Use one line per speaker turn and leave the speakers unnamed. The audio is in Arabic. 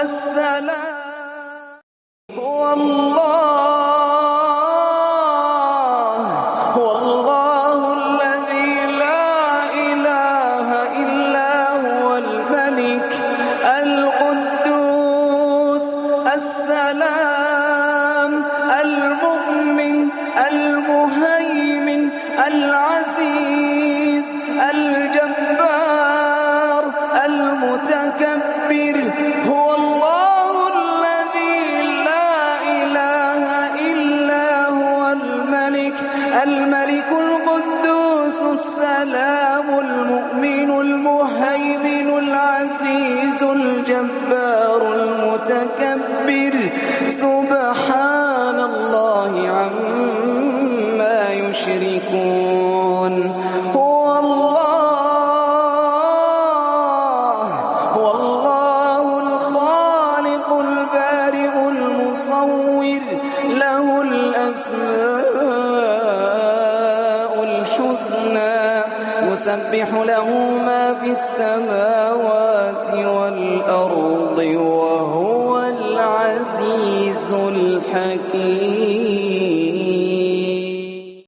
السلام هو الله الذي لا إله إلا هو الملك القدوس السلام المؤمن المهيمن العزيز الجبار المتكبر هو الله الذي لا إله إلا هو الملك القدوس السلام المؤمن المهيمن العزيز الجبار المتكبر سبحان الله عما يشركون هو الله الخالق البارئ المصور له الأسماء الحسنى يسبح له ما في السماوات والأرض وهو العزيز الحكيم.